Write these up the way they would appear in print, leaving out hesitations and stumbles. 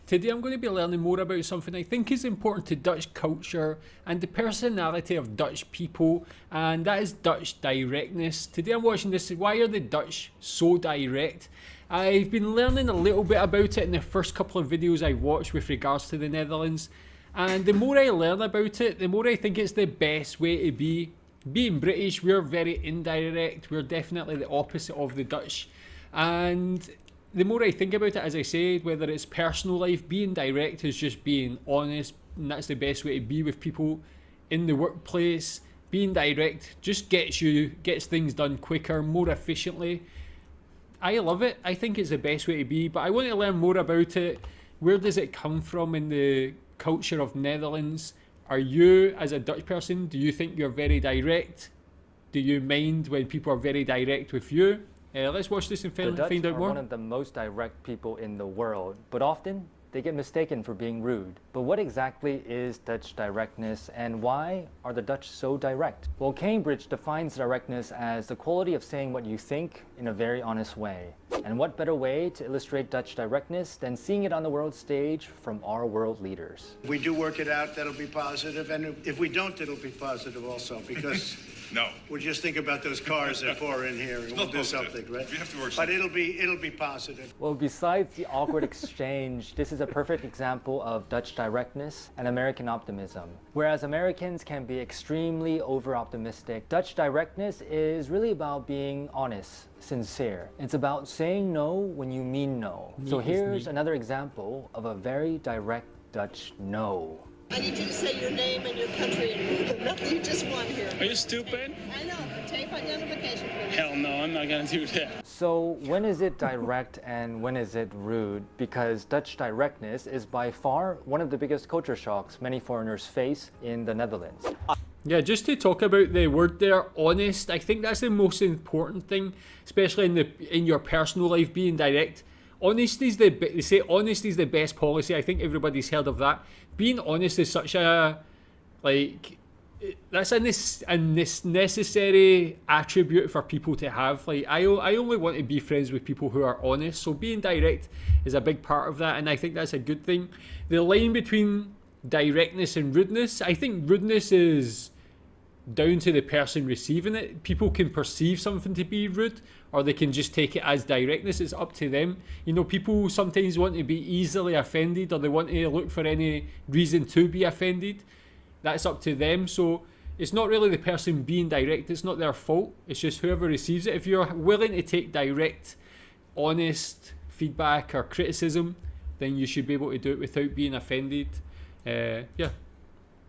Today I'm going to be learning more about something I think is important to Dutch culture and the personality of Dutch people, and that is Dutch directness. Today I'm watching this, why are the Dutch so direct? I've been learning a little bit about it in the first couple of videos I watched with regards to the Netherlands, and the more I learn about it, the more I think it's the best way to be. Being British, we're very indirect, we're definitely the opposite of the Dutch, and the more I think about it, as I said, whether it's personal life, being direct is just being honest, and that's the best way to be with people. In the workplace, being direct just gets things done quicker, more efficiently. I love it. I think it's the best way to be, but I want to learn more about it. Where does it come from in the culture of Netherlands? Are you, as a Dutch person, do you think you're very direct? Do you mind when people are very direct with you? Let's watch this and find out more. The Dutch are one of the most direct people in the world, but often they get mistaken for being rude. But what exactly is Dutch directness, and why are the Dutch so direct? Well, Cambridge defines directness as the quality of saying what you think in a very honest way. And what better way to illustrate Dutch directness than seeing it on the world stage from our world leaders? If we do work it out, that'll be positive, and if we don't, it'll be positive also, because no, we'll just think about those cars that pour in here, and we'll do something, right? We have to work but something. it'll be positive. Well, besides the awkward exchange, this is a perfect example of Dutch directness and American optimism. Whereas Americans can be extremely over-optimistic, Dutch directness is really about being honest, sincere. It's about saying no when you mean no. So here's another example of a very direct Dutch no. I need you to say your name and your country and nothing you just won here. Are you stupid? I know. Tape identification, please. Hell no, I'm not gonna do that. So when is it direct and when is it rude? Because Dutch directness is by far one of the biggest culture shocks many foreigners face in the Netherlands. Yeah, just to talk about the word there, honest, I think that's the most important thing, especially in your personal life, being direct. Honesty is they say honesty is the best policy. I think everybody's heard of that. Being honest is such a, that's a necessary attribute for people to have. Like, I only want to be friends with people who are honest, so being direct is a big part of that, and I think that's a good thing. The line between directness and rudeness, I think rudeness is down to the person receiving it. People can perceive something to be rude, or they can just take it as directness. It's up to them. You know, people sometimes want to be easily offended, or they want to look for any reason to be offended. That's up to them. So it's not really the person being direct, it's not their fault, it's just whoever receives it. If you're willing to take direct, honest feedback or criticism, then you should be able to do it without being offended. Yeah.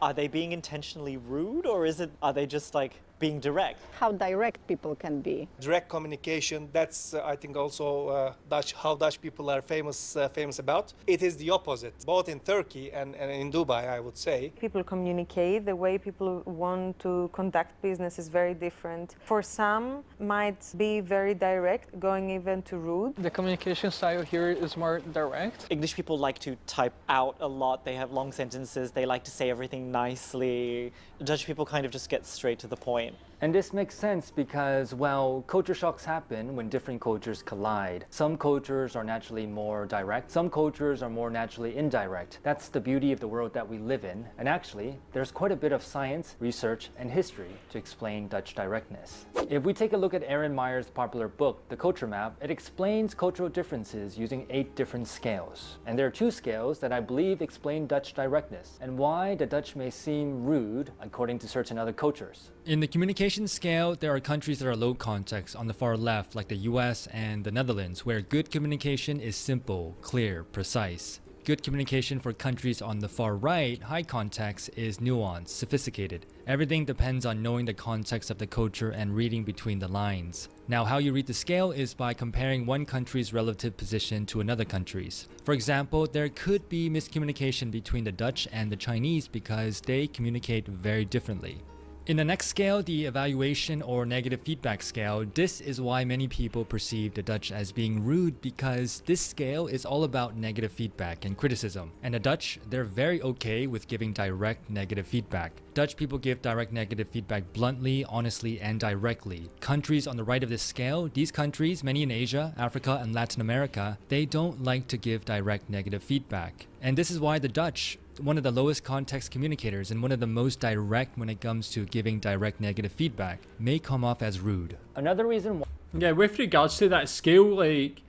Are they being intentionally rude, or are they just like being direct? How direct people can be. Direct communication, that's I think also how Dutch people are famous about. It is the opposite, both in Turkey and in Dubai, I would say. People communicate, the way people want to conduct business is very different. For some, might be very direct, going even to rude. The communication style here is more direct. English people like to type out a lot, they have long sentences, they like to say everything nicely. Dutch people kind of just get straight to the point. And this makes sense because, well, culture shocks happen when different cultures collide. Some cultures are naturally more direct, some cultures are more naturally indirect. That's the beauty of the world that we live in. And actually, there's quite a bit of science, research, and history to explain Dutch directness. If we take a look at Aaron Meyer's popular book, The Culture Map, it explains cultural differences using 8 different scales. And there are 2 scales that I believe explain Dutch directness, and why the Dutch may seem rude according to certain other cultures. In the communication scale, there are countries that are low context on the far left, like the US and the Netherlands, where good communication is simple, clear, precise. Good communication for countries on the far right, high context, is nuanced, sophisticated. Everything depends on knowing the context of the culture and reading between the lines. Now, how you read the scale is by comparing one country's relative position to another country's. For example, there could be miscommunication between the Dutch and the Chinese because they communicate very differently. In the next scale, the evaluation or negative feedback scale, this is why many people perceive the Dutch as being rude, because this scale is all about negative feedback and criticism. And the Dutch, they're very okay with giving direct negative feedback. Dutch people give direct negative feedback bluntly, honestly, and directly. Countries on the right of this scale, these countries, many in Asia, Africa, and Latin America, they don't like to give direct negative feedback. And this is why the Dutch, one of the lowest context communicators and one of the most direct when it comes to giving direct negative feedback, may come off as rude. Another reason why Yeah, with regards to that scale, like,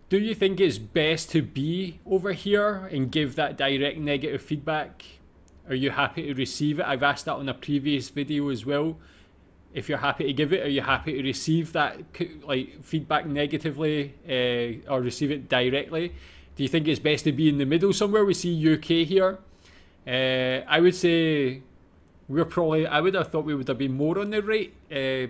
do you think it's best to be over here and give that direct negative feedback? Are you happy to receive it? I've asked that on a previous video as well. If you're happy to give it, are you happy to receive that like feedback negatively or receive it directly? Do you think it's best to be in the middle somewhere? We see UK here. I would say I would have thought we would have been more on the right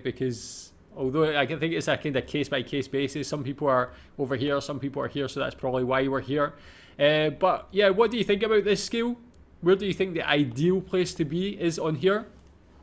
because although I think it's a kind of case by case basis, some people are over here, some people are here, so that's probably why we're here. But yeah, what do you think about this scale? Where do you think the ideal place to be is on here?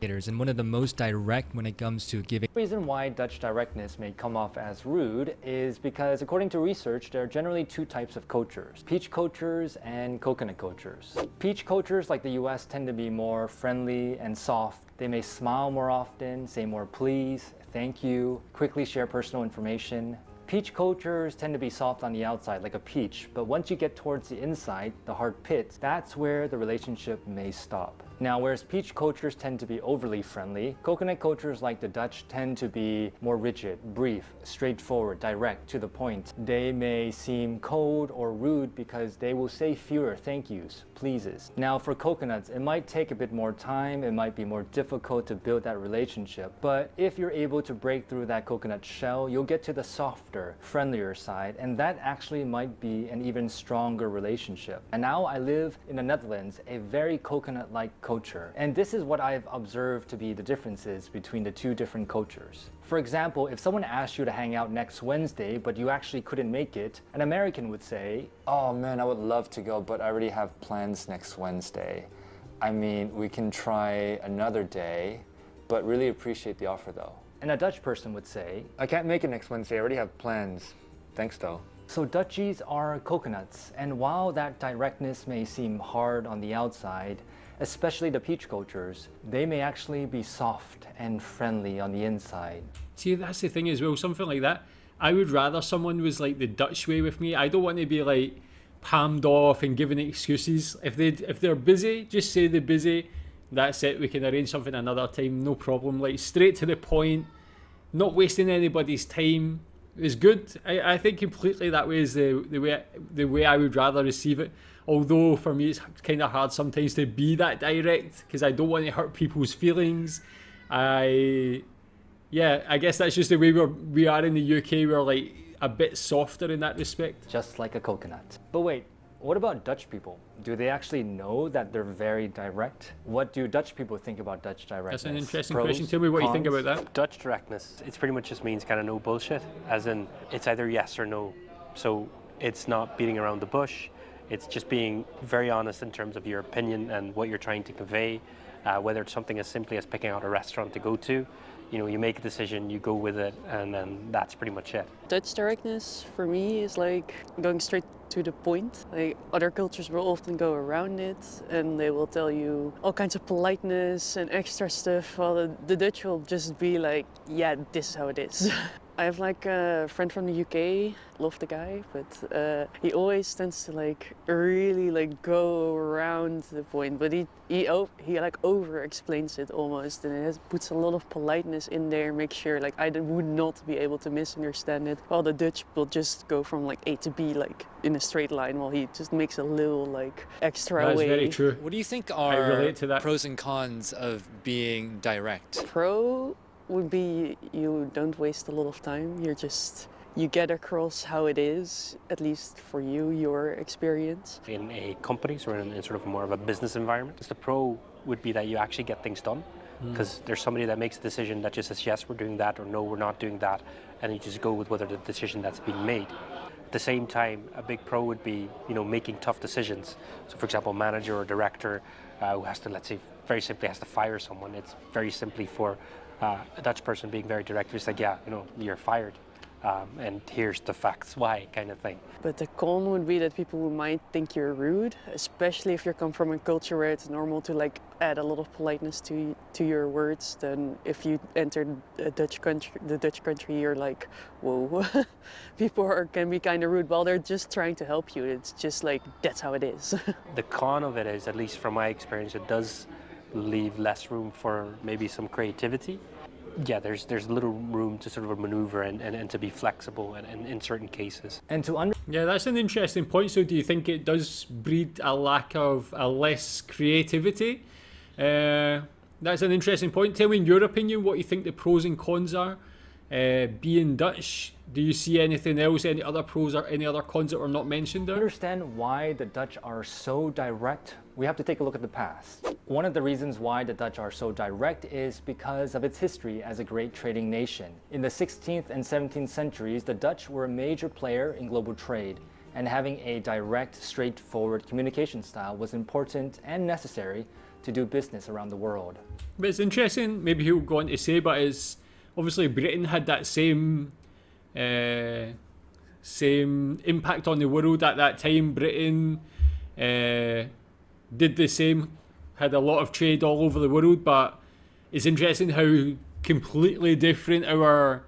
And one of the most direct when it comes to giving. The reason why Dutch directness may come off as rude is because, according to research, there are generally two types of cultures: peach cultures and coconut cultures. Peach cultures, like the US, tend to be more friendly and soft. They may smile more often, say more please, thank you, quickly share personal information. Peach cultures tend to be soft on the outside, like a peach, but once you get towards the inside, the hard pit, that's where the relationship may stop. Now, whereas peach cultures tend to be overly friendly, coconut cultures like the Dutch tend to be more rigid, brief, straightforward, direct, to the point. They may seem cold or rude because they will say fewer thank yous, pleases. Now, for coconuts, it might take a bit more time, it might be more difficult to build that relationship, but if you're able to break through that coconut shell, you'll get to the softer, friendlier side, and that actually might be an even stronger relationship. And now I live in the Netherlands, a very coconut-like culture. And this is what I've observed to be the differences between the two different cultures. For example, if someone asked you to hang out next Wednesday, but you actually couldn't make it, an American would say, "Oh man, I would love to go, but I already have plans next Wednesday. I mean, we can try another day, but really appreciate the offer though." And a Dutch person would say, "I can't make it next Wednesday, I already have plans. Thanks though." So Dutchies are coconuts, and while that directness may seem hard on the outside, especially the peach cultures, they may actually be soft and friendly on the inside. See, that's the thing as well, something like that. I would rather someone was like the Dutch way with me. I don't want to be like palmed off and giving excuses. If they're busy, just say they're busy. That's it, we can arrange something another time, no problem. Like straight to the point, not wasting anybody's time is good. I think completely that way is the way I would rather receive it. Although for me it's kind of hard sometimes to be that direct because I don't want to hurt people's feelings. I guess that's just the way we are in the UK. We're like a bit softer in that respect. Just like a coconut. But wait, what about Dutch people? Do they actually know that they're very direct? What do Dutch people think about Dutch directness? That's an interesting Pros, question. Tell me what cons? you think about that. Dutch directness, it pretty much just means kind of no bullshit, as in it's either yes or no. So it's not beating around the bush. It's just being very honest in terms of your opinion and what you're trying to convey, whether it's something as simply as picking out a restaurant to go to. You know, you make a decision, you go with it, and then that's pretty much it. Dutch directness for me is like going straight to the point. Like other cultures will often go around it and they will tell you all kinds of politeness and extra stuff, while the Dutch will just be like, yeah, this is how it is. I have like a friend from the UK, love the guy, but he always tends to like really like go around the point, but he like over explains it almost, and it puts a lot of politeness in there, make sure like I would not be able to misunderstand it, while the Dutch will just go from like A to B like in a straight line, while he just makes a little like extra That's way. very true. What do you think I are relate to that. pros and cons of being direct? Pro would be you don't waste a lot of time. You get across how it is, at least for you, your experience. In a company, so in sort of more of a business environment, the pro would be that you actually get things done, because there's somebody that makes a decision that just says, yes, we're doing that, or no, we're not doing that, and you just go with whatever the decision that's being made. the same time, a big pro would be, making tough decisions. So, for example, a manager or director who has to, let's say, very simply has to fire someone. It's very simply for a Dutch person being very direct. It's like, yeah, you're fired. And here's the facts why, kind of thing. But the con would be that people might think you're rude, especially if you come from a culture where it's normal to like add a lot of politeness to your words. Then if you enter the Dutch country, you're like, whoa, people can be kind of rude while they're just trying to help you. It's just like, that's how it is. The con of it is, at least from my experience, it does leave less room for maybe some creativity. Yeah, there's little room to sort of maneuver and to be flexible in certain cases. And to Yeah, that's an interesting point. So do you think it does breed a less creativity? That's an interesting point. Tell me, in your opinion, what you think the pros and cons are. Being Dutch, do you see anything else, any other pros or any other cons that were not mentioned there? To understand why the Dutch are so direct, we have to take a look at the past. One of the reasons why the Dutch are so direct is because of its history as a great trading nation. In the 16th and 17th centuries, the Dutch were a major player in global trade, and having a direct, straightforward communication style was important and necessary to do business around the world. But it's interesting, maybe he'll go on to say, but it's obviously Britain had that same impact on the world at that time. Britain did the same, had a lot of trade all over the world, but it's interesting how completely different our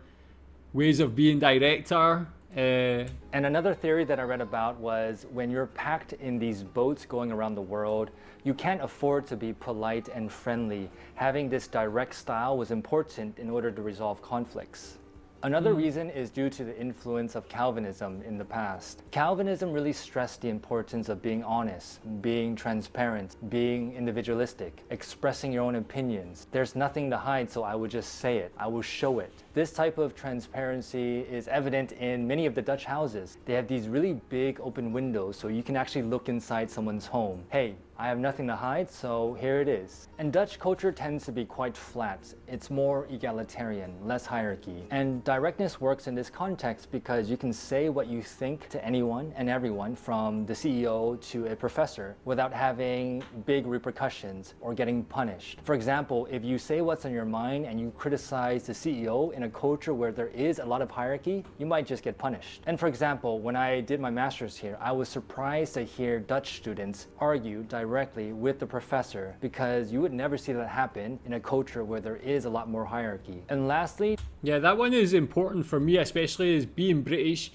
ways of being direct are. And another theory that I read about was when you're packed in these boats going around the world, you can't afford to be polite and friendly. Having this direct style was important in order to resolve conflicts. Another reason is due to the influence of Calvinism in the past. Calvinism really stressed the importance of being honest, being transparent, being individualistic, expressing your own opinions. There's nothing to hide, so I will just say it. I will show it. This type of transparency is evident in many of the Dutch houses. They have these really big open windows so you can actually look inside someone's home. Hey, I have nothing to hide, so here it is. And Dutch culture tends to be quite flat. It's more egalitarian, less hierarchy. And directness works in this context because you can say what you think to anyone and everyone, from the CEO to a professor, without having big repercussions or getting punished. For example, if you say what's on your mind and you criticize the CEO in a culture where there is a lot of hierarchy, you might just get punished. And for example, when I did my master's here, I was surprised to hear Dutch students argue directly with the professor, because you would never see that happen in a culture where there is a lot more hierarchy. And lastly, yeah, that one is important for me, especially as being British,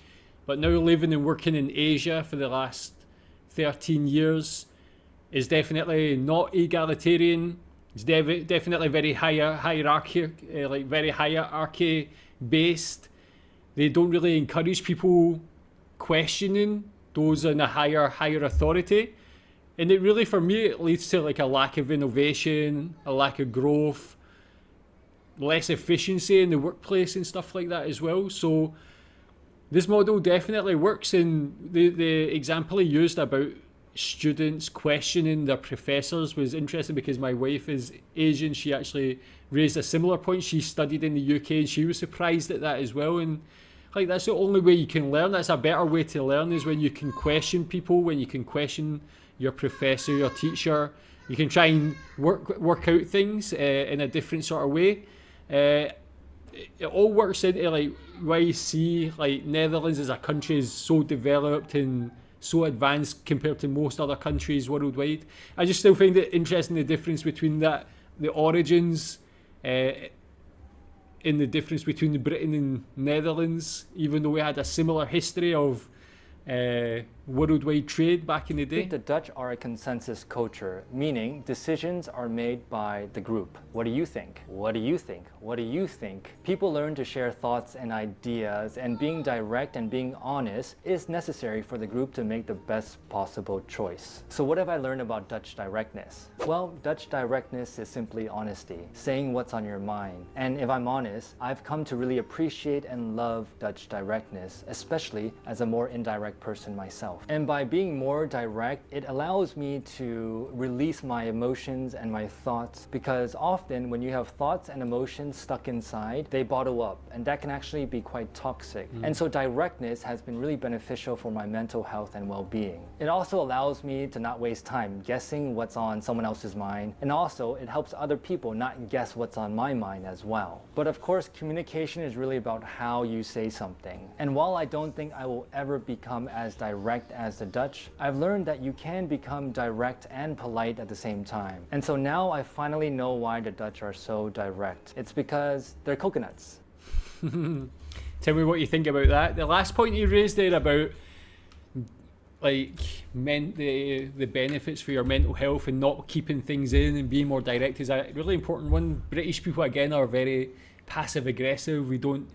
but now living and working in Asia for the last 13 years is definitely not egalitarian. It's definitely very hierarchy based. They don't really encourage people questioning those in a higher authority. And it really, for me, it leads to like a lack of innovation, a lack of growth, less efficiency in the workplace and stuff like that as well. So this model definitely works. And the example he used about students questioning their professors was interesting, because my wife is Asian. She actually raised a similar point. She studied in the UK and she was surprised at that as well. And like, that's the only way you can learn. That's a better way to learn, is when you can question people, when you can question your professor, your teacher. You can try and work out things in a different sort of way. It all works into like why you see like Netherlands as a country is so developed and so advanced compared to most other countries worldwide. I just still find it interesting, the difference between that, the origins, in the difference between Britain and Netherlands, even though we had a similar history of worldwide trade back in the day. The Dutch are a consensus culture, meaning decisions are made by the group. What do you think? What do you think? What do you think? People learn to share thoughts and ideas, and being direct and being honest is necessary for the group to make the best possible choice. So what have I learned about Dutch directness? Well, Dutch directness is simply honesty, saying what's on your mind. And if I'm honest, I've come to really appreciate and love Dutch directness, especially as a more indirect person myself. myself. And by being more direct, it allows me to release my emotions and my thoughts, because often when you have thoughts and emotions stuck inside, they bottle up, and that can actually be quite toxic. And so directness has been really beneficial for my mental health and well-being. It also allows me to not waste time guessing what's on someone else's mind, and also it helps other people not guess what's on my mind as well. But of course, communication is really about how you say something. And while I don't think I will ever become as direct as the Dutch, I've learned that you can become direct and polite at the same time. And so now I finally know why the Dutch are so direct. It's because they're coconuts. Tell me what you think about that. The last point you raised there about like the benefits for your mental health and not keeping things in and being more direct is a really important one. British people again are very passive aggressive. We don't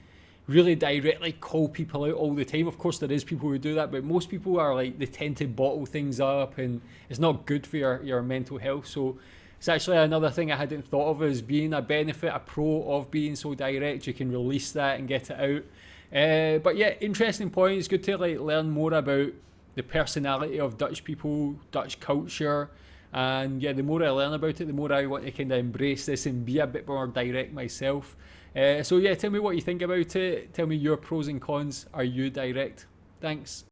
really directly call people out all the time. Of course there is people who do that, but most people are like, they tend to bottle things up, and it's not good for your mental health. So it's actually another thing I hadn't thought of as being a benefit, a pro of being so direct. You can release that and get it out. But yeah, interesting point. It's good to like learn more about the personality of Dutch people, Dutch culture, and yeah, the more I learn about it, the more I want to kind of embrace this and be a bit more direct myself. So yeah, tell me what you think about it. Tell me your pros and cons. Are you direct? Thanks.